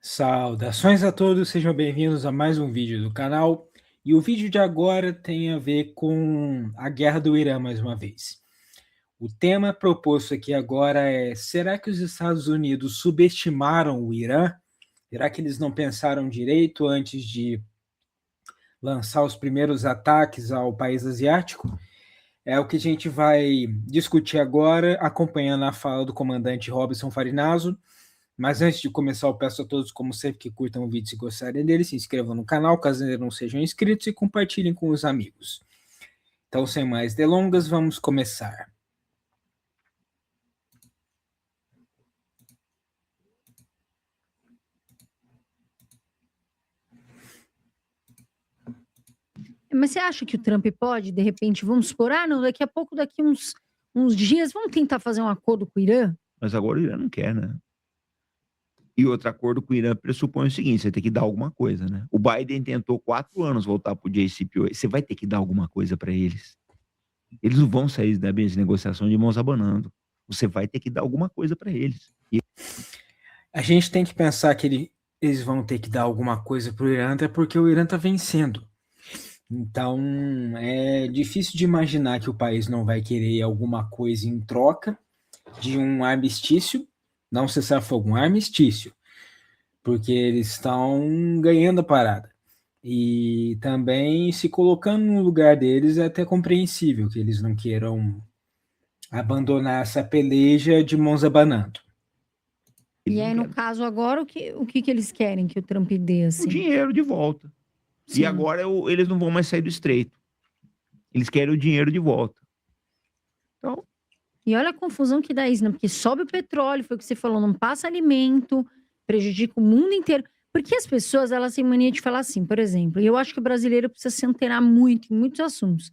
Saudações a todos, sejam bem-vindos a mais um vídeo do canal. E o vídeo de agora tem a ver com a guerra do Irã mais uma vez. O tema proposto aqui agora é: será que os Estados Unidos subestimaram o Irã? Será que eles não pensaram direito antes de lançar os primeiros ataques ao país asiático? É o que a gente vai discutir agora, acompanhando a fala do comandante Robson Farinazzo. Mas antes de começar, eu peço a todos, como sempre, que curtam o vídeo se gostarem dele, se inscrevam no canal, caso ainda não sejam inscritos, e compartilhem com os amigos. Então, sem mais delongas, vamos começar. Mas você acha que o Trump pode, de repente, vamos supor, não, daqui a pouco, daqui uns dias, vamos tentar fazer um acordo com o Irã? Mas agora o Irã não quer, né? E outro acordo com o Irã pressupõe o seguinte: você tem que dar alguma coisa, né? O Biden tentou 4 anos voltar pro JCPOA. Você vai ter que dar alguma coisa para eles. Eles não vão sair da mesa de negociação de mãos abanando. Você vai ter que dar alguma coisa para eles. A gente tem que pensar que eles vão ter que dar alguma coisa para o Irã, até porque o Irã está vencendo. Então, é difícil de imaginar que o país não vai querer alguma coisa em troca de um armistício, não cessar-fogo, um armistício, porque eles estão ganhando a parada. E também, se colocando no lugar deles, é até compreensível que eles não queiram abandonar essa peleja de mãos abanando. E aí, no caso agora, o que eles querem que o Trump dê, assim? O dinheiro de volta. Sim. E agora eles não vão mais sair do estreito. Eles querem o dinheiro de volta. Então... E olha a confusão que dá isso, né? Porque sobe o petróleo, foi o que você falou, não passa alimento, prejudica o mundo inteiro. Porque as pessoas, elas têm mania de falar assim, por exemplo, e eu acho que o brasileiro precisa se antenar muito em muitos assuntos.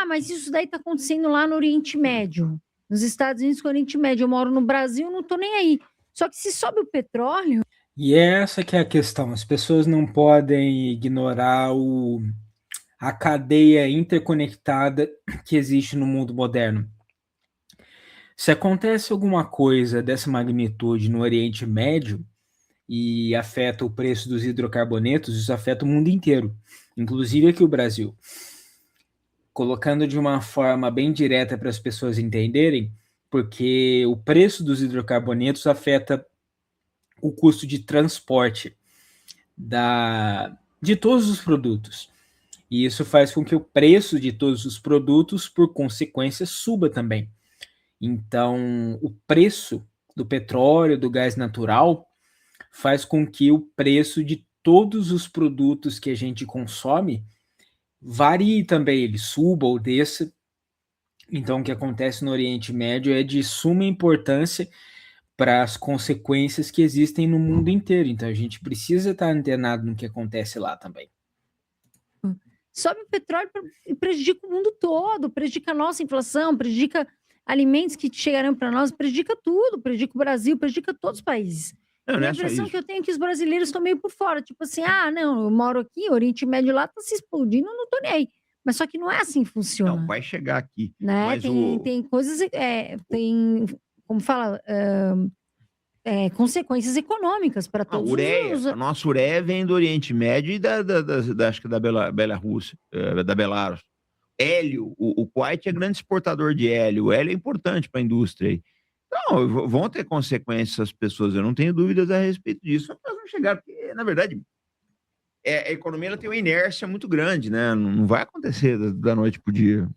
Mas isso daí tá acontecendo lá no Oriente Médio, nos Estados Unidos com o Oriente Médio. Eu moro no Brasil, não tô nem aí. Só que se sobe o petróleo... E essa que é a questão, as pessoas não podem ignorar a cadeia interconectada que existe no mundo moderno. Se acontece alguma coisa dessa magnitude no Oriente Médio e afeta o preço dos hidrocarbonetos, isso afeta o mundo inteiro, inclusive aqui o Brasil. Colocando de uma forma bem direta para as pessoas entenderem, porque o preço dos hidrocarbonetos afeta o custo de transporte de todos os produtos. E isso faz com que o preço de todos os produtos, por consequência, suba também. Então, o preço do petróleo, do gás natural, faz com que o preço de todos os produtos que a gente consome varie também, ele suba ou desça. Então, o que acontece no Oriente Médio é de suma importância para as consequências que existem no mundo inteiro. Então, a gente precisa estar antenado no que acontece lá também. Sobe o petróleo e prejudica o mundo todo, prejudica a nossa inflação, prejudica alimentos que chegarão para nós, prejudica tudo, prejudica o Brasil, prejudica todos os países. Não, a impressão que eu tenho é que os brasileiros estão meio por fora, tipo assim, não, eu moro aqui, o Oriente Médio lá tá se explodindo, não tô nem aí. Mas só que não é assim que funciona. Não, vai chegar aqui. Né? Mas tem coisas, tem, como fala, consequências econômicas para todos os... A nossa ureia vem do Oriente Médio e acho que da Belarus, da Belarus. Hélio, o Kuwait é grande exportador de hélio. O hélio é importante para a indústria. Então, vão ter consequências as pessoas, eu não tenho dúvidas a respeito disso. Mas vão chegar, porque, na verdade, a economia ela tem uma inércia muito grande, né? Não vai acontecer da noite para o dia.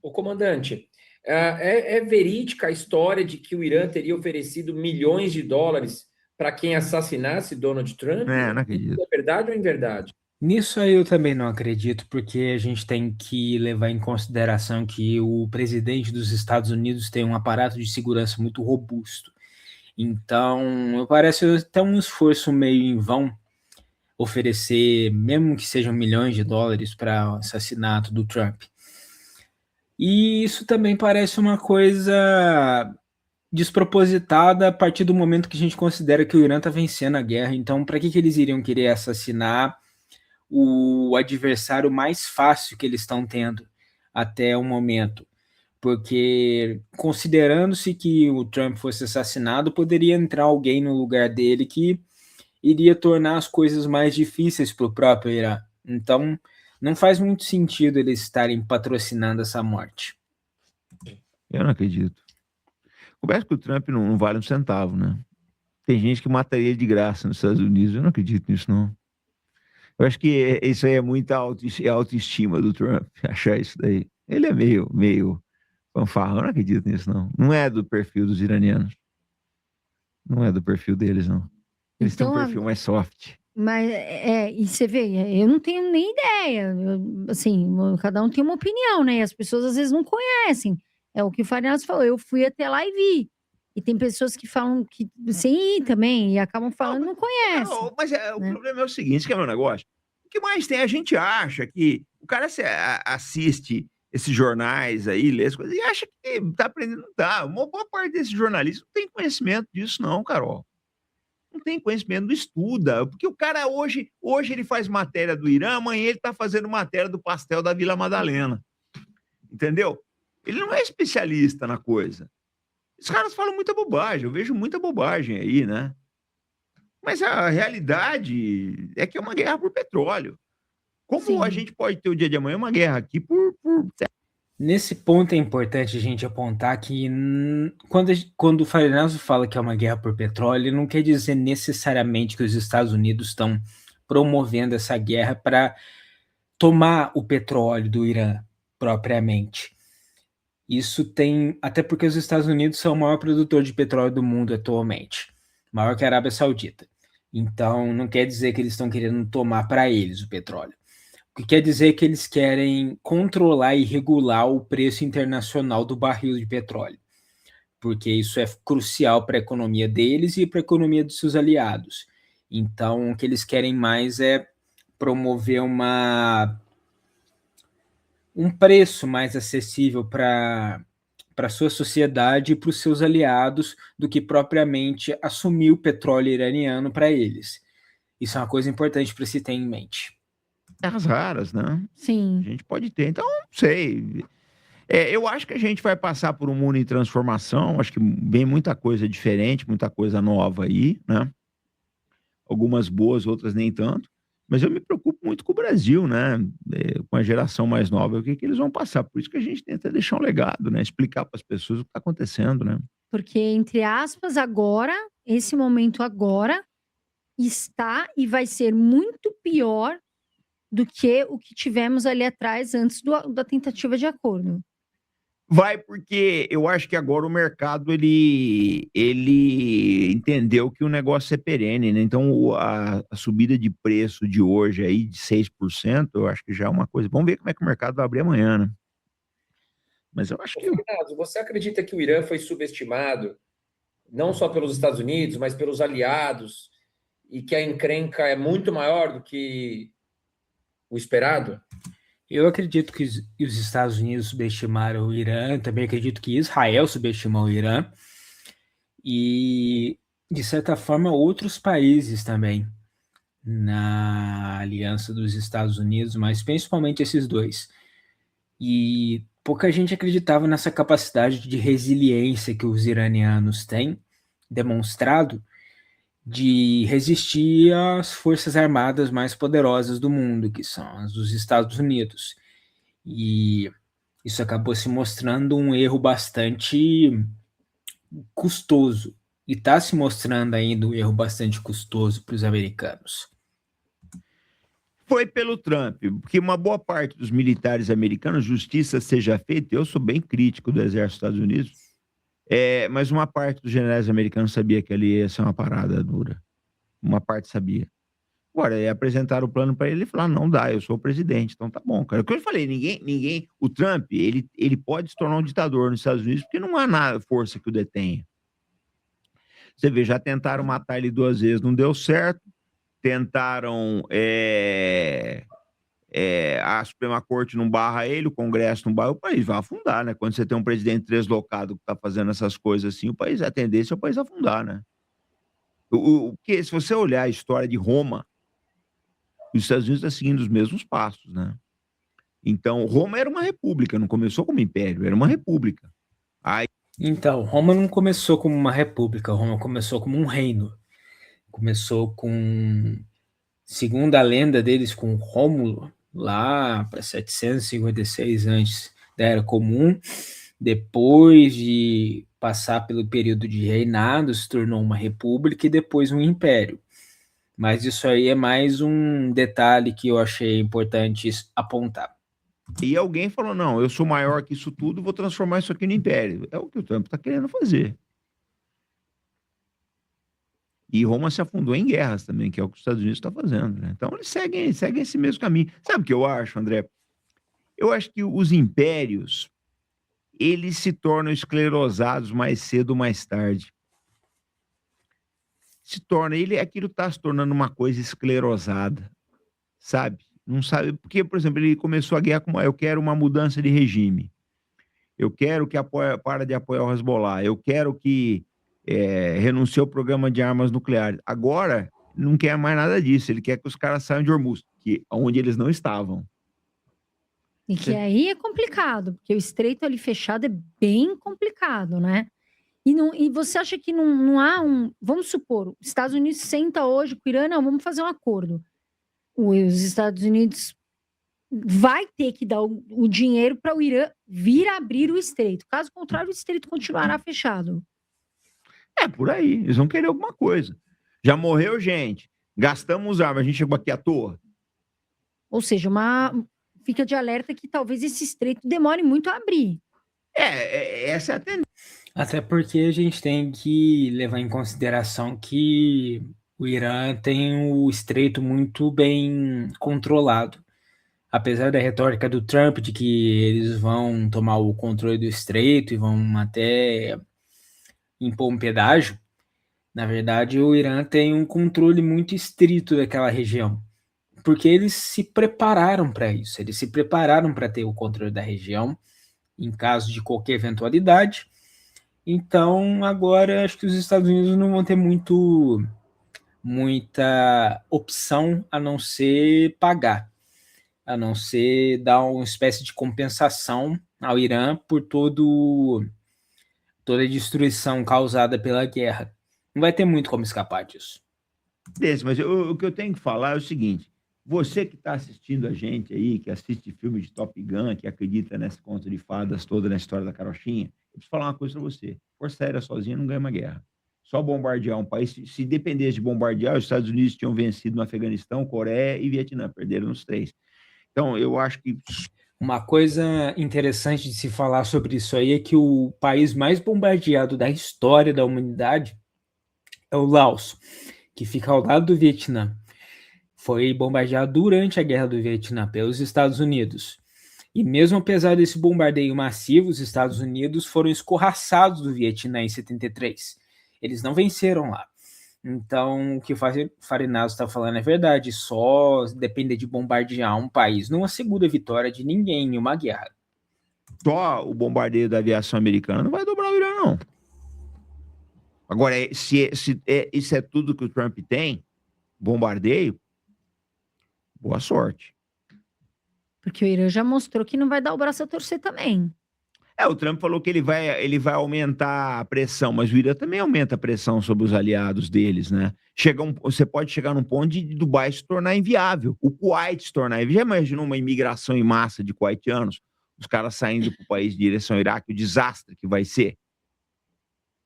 O comandante, é verídica a história de que o Irã teria oferecido milhões de dólares para quem assassinasse Donald Trump? Não acredito. Isso é verdade ou inverdade? Nisso aí eu também não acredito, porque a gente tem que levar em consideração que o presidente dos Estados Unidos tem um aparato de segurança muito robusto. Então, parece até um esforço meio em vão oferecer, mesmo que sejam milhões de dólares para o assassinato do Trump. E isso também parece uma coisa despropositada a partir do momento que a gente considera que o Irã está vencendo a guerra. Então, para que eles iriam querer assassinar o adversário mais fácil que eles estão tendo até o momento? porque considerando-se que o Trump fosse assassinado, poderia entrar alguém no lugar dele que iria tornar as coisas mais difíceis para o próprio Irã. Então, não faz muito sentido eles estarem patrocinando essa morte. Eu não acredito. Conversa que o Trump não vale um centavo, né? Tem gente que mataria ele de graça nos Estados Unidos. Eu não acredito nisso, não. Eu acho que isso aí é muita autoestima do Trump, achar isso daí. Ele é meio fanfarrão. Eu não acredito nisso, não. Não é do perfil dos iranianos. Não é do perfil deles, não. Eles têm um perfil mais soft. Mas, e você vê, eu não tenho nem ideia. Assim, cada um tem uma opinião, né? E as pessoas às vezes não conhecem. É o que o Farias falou, eu fui até lá e vi. E tem pessoas que falam que sem ir também, e acabam falando não conhecem. Não, mas o problema é o seguinte, que é o meu negócio. O que mais tem? A gente acha que o cara assiste esses jornais aí, lê as coisas, e acha que tá aprendendo. Tá, uma boa parte desses jornalistas não tem conhecimento disso, não, Carol. Não tem conhecimento, não estuda. Porque o cara hoje ele faz matéria do Irã, amanhã ele tá fazendo matéria do pastel da Vila Madalena. Entendeu? Ele não é especialista na coisa. Os caras falam muita bobagem, eu vejo muita bobagem aí, né? Mas a realidade é que é uma guerra por petróleo. Como Sim. a gente pode ter o dia de amanhã uma guerra aqui por... Nesse ponto é importante a gente apontar que quando o Farias fala que é uma guerra por petróleo, ele não quer dizer necessariamente que os Estados Unidos estão promovendo essa guerra para tomar o petróleo do Irã propriamente. Isso tem, até porque os Estados Unidos são o maior produtor de petróleo do mundo atualmente, maior que a Arábia Saudita. Então, não quer dizer que eles estão querendo tomar para eles o petróleo. O que quer dizer que eles querem controlar e regular o preço internacional do barril de petróleo, porque isso é crucial para a economia deles e para a economia dos seus aliados. Então, o que eles querem mais é promover um preço mais acessível para a sua sociedade e para os seus aliados do que propriamente assumir o petróleo iraniano para eles. Isso é uma coisa importante para se ter em mente. Terras raras, né? Sim. A gente pode ter. Então, não sei. Eu acho que a gente vai passar por um mundo em transformação. Acho que vem muita coisa diferente, muita coisa nova aí, né? Algumas boas, outras nem tanto. Mas eu me preocupo muito com o Brasil, né? Com a geração mais nova, o que eles vão passar. Por isso que a gente tenta deixar um legado, né? Explicar para as pessoas o que está acontecendo, né? Porque, entre aspas, agora, esse momento agora, está e vai ser muito pior do que o que tivemos ali atrás antes da tentativa de acordo. Vai, porque eu acho que agora o mercado ele entendeu que o negócio é perene, né? Então a subida de preço de hoje aí de 6%, eu acho que já é uma coisa. Vamos ver como é que o mercado vai abrir amanhã, né? Mas eu acho que... Fernando, você acredita que o Irã foi subestimado, não só pelos Estados Unidos, mas pelos aliados, e que a encrenca é muito maior do que o esperado? Eu acredito que os Estados Unidos subestimaram o Irã, também acredito que Israel subestimou o Irã, e, de certa forma, outros países também na aliança dos Estados Unidos, mas principalmente esses dois. E pouca gente acreditava nessa capacidade de resiliência que os iranianos têm demonstrado de resistir às forças armadas mais poderosas do mundo, que são as dos Estados Unidos. E isso acabou se mostrando um erro bastante custoso. E está se mostrando ainda um erro bastante custoso para os americanos. Foi pelo Trump, porque uma boa parte dos militares americanos, justiça seja feita, eu sou bem crítico do exército dos Estados Unidos, mas uma parte dos generais americanos sabia que ali ia ser uma parada dura. Uma parte sabia. Agora, apresentaram o plano para ele, ele falou, não dá, eu sou o presidente, então tá bom, cara. O que eu falei, ninguém, o Trump, ele pode se tornar um ditador nos Estados Unidos, porque não há nada, força que o detenha. Você vê, já tentaram matar ele 2 vezes, não deu certo, tentaram, a Suprema Corte não barra ele, o Congresso não barra, o país vai afundar, né? Quando você tem um presidente deslocado que tá fazendo essas coisas assim, a tendência é o país afundar, né? Porque se você olhar a história de Roma, os Estados Unidos estão seguindo os mesmos passos, né? Então, Roma era uma república, não começou como império, era uma república. Aí, Então, Roma não começou como uma república, Roma começou como um reino. Começou com, segundo a lenda deles, com Rômulo, lá para 756 antes da Era Comum. Depois de passar pelo período de reinado, se tornou uma república e depois um império. Mas isso aí é mais um detalhe que eu achei importante apontar. e alguém falou: não, eu sou maior que isso tudo, vou transformar isso aqui no império. É o que o Trump está querendo fazer. E Roma se afundou em guerras também, que é o que os Estados Unidos estão fazendo. Né? Então, eles seguem esse mesmo caminho. Sabe o que eu acho, André? Eu acho que os impérios, eles se tornam esclerosados mais cedo ou mais tarde. Aquilo está se tornando uma coisa esclerosada, sabe? Não sabe, porque, por exemplo, ele começou a guerra com eu quero uma mudança de regime. Eu quero que para de apoiar o Hezbollah. Eu quero que renuncie ao programa de armas nucleares. Agora, não quer mais nada disso. Ele quer que os caras saiam de Hormuz, onde eles não estavam. E que aí é complicado, porque o estreito ali fechado é bem complicado, né? E você acha que não há um. Vamos supor, os Estados Unidos senta hoje com o Irã, não, vamos fazer um acordo. Os Estados Unidos vai ter que dar o dinheiro para o Irã vir abrir o estreito. Caso contrário, o estreito continuará fechado. É, por aí. Eles vão querer alguma coisa. Já morreu gente. Gastamos armas. A gente chegou aqui à toa. Ou seja, fica de alerta que talvez esse estreito demore muito a abrir. Essa é a tendência. Até porque a gente tem que levar em consideração que o Irã tem o estreito muito bem controlado. Apesar da retórica do Trump de que eles vão tomar o controle do estreito e vão até impor um pedágio, na verdade o Irã tem um controle muito estrito daquela região, porque eles se prepararam para isso, eles se prepararam para ter o controle da região em caso de qualquer eventualidade. Então agora acho que os Estados Unidos não vão ter muita opção a não ser pagar, a não ser dar uma espécie de compensação ao Irã por toda a destruição causada pela guerra. Não vai ter muito como escapar disso. Mas o que eu tenho que falar é o seguinte: você que está assistindo a gente aí, que assiste filme de Top Gun, que acredita nesse conto de fadas toda na história da carochinha, eu preciso falar uma coisa para você: força aérea sozinha não ganha uma guerra. Só bombardear um país, se dependesse de bombardear, os Estados Unidos tinham vencido no Afeganistão, Coreia e Vietnã, perderam nos 3. Então, eu acho que... Uma coisa interessante de se falar sobre isso aí é que o país mais bombardeado da história da humanidade é o Laos, que fica ao lado do Vietnã. Foi bombardeado durante a Guerra do Vietnã pelos Estados Unidos. E mesmo apesar desse bombardeio massivo, os Estados Unidos foram escorraçados do Vietnã em 73. Eles não venceram lá. Então, o que o Farinato está falando é verdade. Só depender de bombardear um país não assegura a vitória de ninguém em uma guerra. Só o bombardeio da aviação americana não vai dobrar o Irã, não. Agora, se isso é tudo que o Trump tem, bombardeio, boa sorte. Porque o Irã já mostrou que não vai dar o braço a torcer também. O Trump falou que ele vai aumentar a pressão, mas o Irã também aumenta a pressão sobre os aliados deles, né? Você pode chegar num ponto de Dubai se tornar inviável, o Kuwait se tornar inviável. Já imaginou uma imigração em massa de kuwaitianos? Os caras saindo para o país de direção ao Iraque, o desastre que vai ser?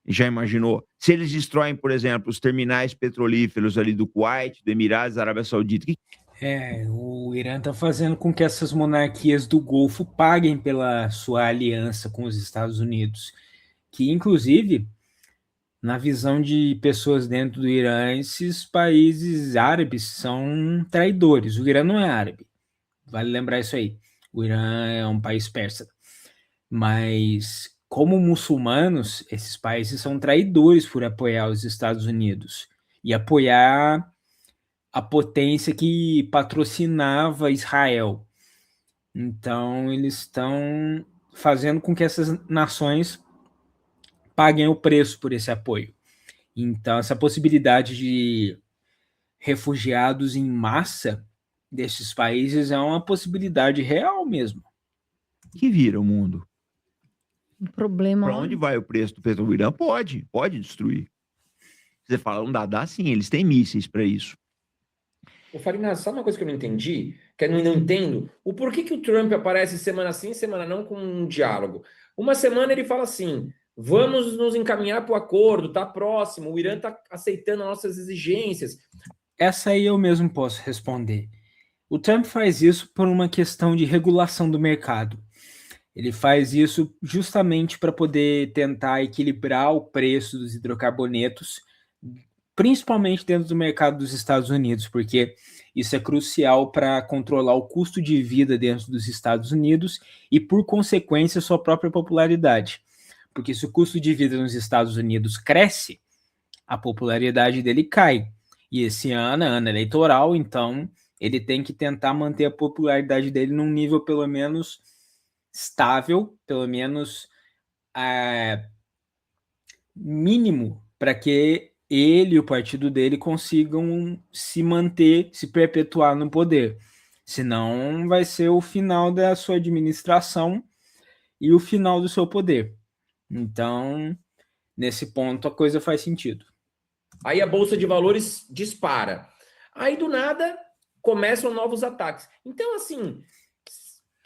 Já imaginou? Se eles destroem, por exemplo, os terminais petrolíferos ali do Kuwait, do Emirados, da Arábia Saudita... O Irã está fazendo com que essas monarquias do Golfo paguem pela sua aliança com os Estados Unidos, que, inclusive, na visão de pessoas dentro do Irã, esses países árabes são traidores. O Irã não é árabe, vale lembrar isso aí. O Irã é um país persa. Mas, como muçulmanos, esses países são traidores por apoiar os Estados Unidos e apoiar a potência que patrocinava Israel. Então, eles estão fazendo com que essas nações paguem o preço por esse apoio. Então, essa possibilidade de refugiados em massa desses países é uma possibilidade real mesmo. Que vira o mundo. O problema. Para onde vai o preço do petróleo? O Irã pode destruir. Você fala, não dá sim, eles têm mísseis para isso. Ô, Farina, sabe uma coisa que eu não entendi? Que eu não entendo? O porquê que o Trump aparece semana sim, semana não com um diálogo? Uma semana ele fala assim, vamos nos encaminhar para o acordo, tá próximo, o Irã tá aceitando as nossas exigências. Essa aí eu mesmo posso responder. O Trump faz isso por uma questão de regulação do mercado. Ele faz isso justamente para poder tentar equilibrar o preço dos hidrocarbonetos, principalmente dentro do mercado dos Estados Unidos, porque isso é crucial para controlar o custo de vida dentro dos Estados Unidos e, por consequência, sua própria popularidade. Porque se o custo de vida nos Estados Unidos cresce, a popularidade dele cai. E esse ano é ano eleitoral, então ele tem que tentar manter a popularidade dele num nível pelo menos estável, pelo menos mínimo, para que ele e o partido dele consigam se manter, se perpetuar no poder. Senão vai ser o final da sua administração e o final do seu poder. Então, nesse ponto, a coisa faz sentido. Aí a Bolsa de Valores dispara. Aí, do nada, começam novos ataques. Então, assim,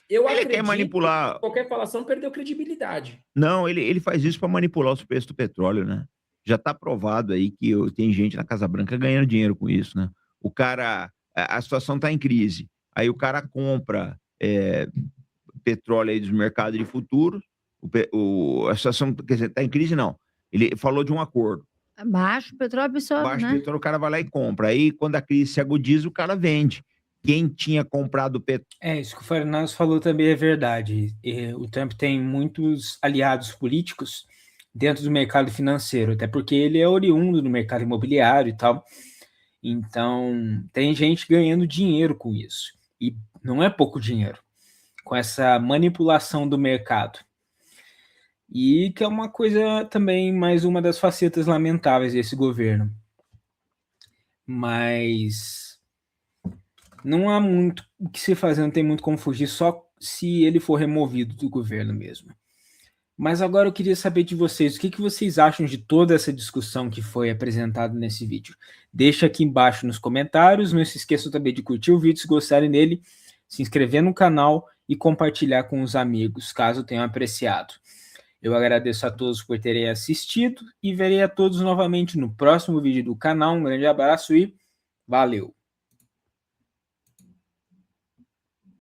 eu acredito quer manipular... que qualquer falação perdeu credibilidade. Não, ele faz isso para manipular os preços do petróleo, né? Já está provado aí que tem gente na Casa Branca ganhando dinheiro com isso, né? O cara, a situação está em crise, aí o cara compra petróleo aí dos mercados de futuro, a situação, quer dizer, está em crise não, ele falou de um acordo. Baixa o petróleo, pessoal, Baixa né? o petróleo, o cara vai lá e compra, aí quando a crise se agudiza, o cara vende. Quem tinha comprado petróleo... Isso que o Fernandes falou também é verdade. O Trump tem muitos aliados políticos dentro do mercado financeiro, até porque ele é oriundo do mercado imobiliário e tal. Então, tem gente ganhando dinheiro com isso. E não é pouco dinheiro, com essa manipulação do mercado. E que é uma coisa também, mais uma das facetas lamentáveis desse governo. Mas não há muito o que se fazer, não tem muito como fugir, só se ele for removido do governo mesmo. Mas agora eu queria saber de vocês, o que vocês acham de toda essa discussão que foi apresentada nesse vídeo? Deixa aqui embaixo nos comentários, não se esqueçam também de curtir o vídeo se gostarem dele, se inscrever no canal e compartilhar com os amigos, caso tenham apreciado. Eu agradeço a todos por terem assistido e verei a todos novamente no próximo vídeo do canal. Um grande abraço e valeu!